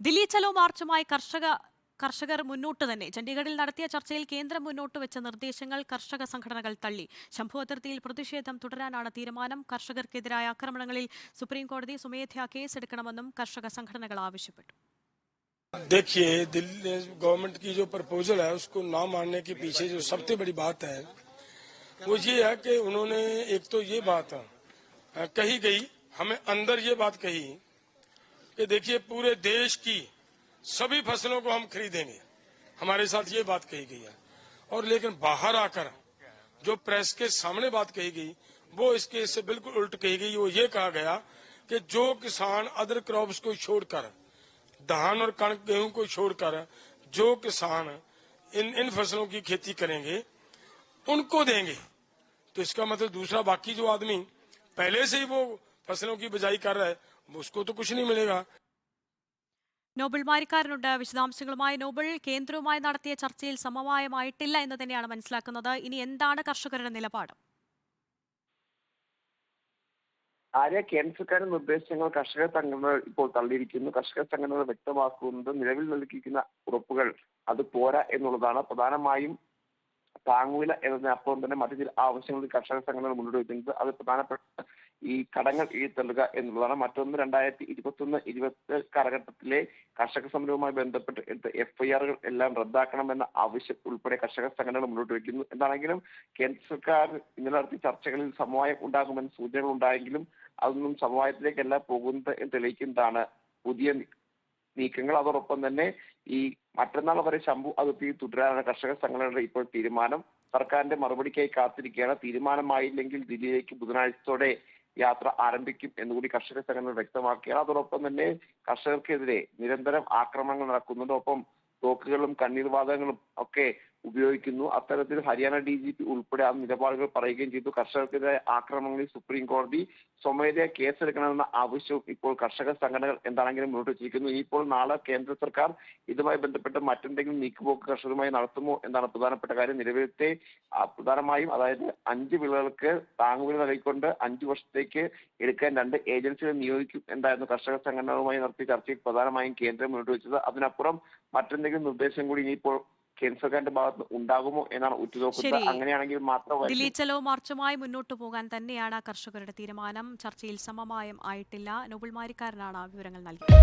ദില്ലി ചലോ മാർച്ചുമായി കർഷകർ മുന്നോട്ട് തന്നെ. ചണ്ഡീഗഡിൽ നടത്തിയ ചർച്ചയിൽ കേന്ദ്രം മുന്നോട്ട് വെച്ച നിർദ്ദേശങ്ങൾ കർഷക സംഘടനകൾ തള്ളി. ശംഭു അതിർത്തിയിൽ പ്രതിഷേധം തുടരാനാണ് തീരുമാനം. കർഷകർക്കെതിരായ ആക്രമണങ്ങളിൽ സുപ്രീംകോടതി സ്വമേധയാ കേസെടുക്കണമെന്നും കർഷക സംഘടനകൾ ആവശ്യപ്പെട്ടു. देखिए, दिल्ली गवर्नमेंट की जो प्रपोजल है उसको ना मानने के पीछे जो सबसे बड़ी बात है वो ये है कि उन्होंने एक तो ये बात कही गई, हमें अंदर ये बात कही कि देखिए पूरे देश की सभी फसलों को हम खरीदेंगे, हमारे साथ ये बात कही गई है। और लेकिन बाहर आकर जो प्रेस के सामने बात कही गई वो इसके इससे बिल्कुल उल्ट कही गई। वो ये कहा गया कि जो किसान अदर क्रॉप्स को छोड़कर, धान और कणक गेहूं को छोड़कर जो किसान इन फसलों की खेती करेंगे उनको देंगे। तो इसका मतलब दूसरा बाकी जो आदमी पहले से ही वो फसलों की बिजाई कर रहा है उसको तो कुछ नहीं मिलेगा। നോബൽ മാരിക്കാരനുണ്ട് വിശദാംശങ്ങളുമായി. നോബൽ, കേന്ദ്രവുമായി നടത്തിയ ചർച്ചയിൽ സമവായമായിട്ടില്ല എന്ന് തന്നെയാണ് മനസ്സിലാക്കുന്നത്. ഇനി എന്താണ് കർഷകരുടെ നിലപാട്? കേന്ദ്ര സർക്കാരിന്റെ നിർദ്ദേശങ്ങൾ കർഷക സംഘടനകൾ ഇപ്പോൾ തള്ളിയിരിക്കുന്നു. കർഷക സംഘടനകൾ വ്യക്തമാക്കുന്നത് നിലവിൽ നൽകിയിരിക്കുന്ന ഉറപ്പുകൾ അത് പോരാ എന്നുള്ളതാണ്. പ്രധാനമായും താങ്ങുവില എന്നതിനപ്പുറം തന്നെ മറ്റു ചില ആവശ്യങ്ങൾ കർഷക സംഘടനകൾ മുന്നോട്ട് വയ്ക്കുന്നത് അത് പ്രധാനപ്പെട്ട ഈ കടങ്ങൾ എഴുത്തള്ളുക എന്നുള്ളതാണ്. മറ്റൊന്ന് 2021-20 കാലഘട്ടത്തിലെ കർഷക സമരവുമായി ബന്ധപ്പെട്ട് എടുത്ത FIR എല്ലാം റദ്ദാക്കണമെന്ന ആവശ്യം ഉൾപ്പെടെ കർഷക സംഘടനകൾ മുന്നോട്ട് വയ്ക്കുന്നു. എന്താണെങ്കിലും കേന്ദ്ര സർക്കാർ ഇന്നലെ നടത്തിയ ചർച്ചകളിൽ സമവായം ഉണ്ടാകുമെന്ന് സൂചനകൾ ഉണ്ടായെങ്കിലും അതൊന്നും സമവായത്തിലേക്കല്ല പോകുന്നത് എന്ന് തെളിയിക്കുന്നതാണ് പുതിയ നീക്കങ്ങൾ. അതോടൊപ്പം തന്നെ ഈ മറ്റന്നാൾ വരെ ശംഭു അതിർത്തി തുടരാനാണ് കർഷക സംഘടനകളുടെ ഇപ്പോൾ തീരുമാനം. സർക്കാരിന്റെ മറുപടിക്കായി കാത്തിരിക്കുകയാണ്. തീരുമാനമായില്ലെങ്കിൽ ദില്ലിയിലേക്ക് ബുധനാഴ്ചത്തോടെ യാത്ര ആരംഭിക്കും എന്നുകൂടി കർഷക സംഘടനകൾ വ്യക്തമാക്കുകയാണ്. അതോടൊപ്പം തന്നെ കർഷകർക്കെതിരെ നിരന്തരം ആക്രമണങ്ങൾ നടക്കുന്നുണ്ട്. ഒപ്പം തോക്കുകളും കണ്ണീർവാതകങ്ങളും ഒക്കെ ഉപയോഗിക്കുന്നു. അത്തരത്തിൽ ഹരിയാന DGP ഉൾപ്പെടെ ആ നിലപാടുകൾ പറയുകയും ചെയ്തു. കർഷകർക്കെതിരെ ആക്രമണങ്ങളിൽ സുപ്രീം കോടതി സ്വമേധയാ കേസെടുക്കണമെന്ന ആവശ്യവും ഇപ്പോൾ കർഷക സംഘടനകൾ എന്താണെങ്കിലും മുന്നോട്ട് വെച്ചിരിക്കുന്നു. ഇപ്പോൾ നാളെ കേന്ദ്ര സർക്കാർ ഇതുമായി ബന്ധപ്പെട്ട് മറ്റെന്തെങ്കിലും നീക്കുപോക്ക് കർഷകരുമായി നടത്തുമോ എന്നാണ് പ്രധാനപ്പെട്ട കാര്യം. നിലവിലത്തെ പ്രധാനമായും അതായത് 5 വിളകൾക്ക് താങ്ങുവില നൽകിക്കൊണ്ട് 5 വർഷത്തേക്ക് എടുക്കാൻ 2 ഏജൻസികൾ നിയോഗിക്കും എന്തായിരുന്നു കർഷക സംഘടനകളുമായി നടത്തിയ ചർച്ചയിൽ പ്രധാനമായും കേന്ദ്രം മുന്നോട്ട് വെച്ചത്. അതിനപ്പുറം മറ്റെന്തെങ്കിലും നിർദ്ദേശം കൂടി ഇനിയിപ്പോൾ കേന്ദ്ര സർക്കാരിന്റെ ഭാഗത്ത് ഉണ്ടാകുമോ എന്നാണ് ഉറ്റുനോക്കുന്നത്. അങ്ങനെയാണെങ്കിൽ മാത്രം ദില്ലി ചലോ മാർച്ചുമായി മുന്നോട്ട് പോകാൻ തന്നെയാണ് കർഷകരുടെ തീരുമാനം. ചർച്ചയിൽ സമവായം ആയിട്ടില്ല. നോബൽ മാരിക്കാരനാണ് വിവരങ്ങൾ നൽകിയത്.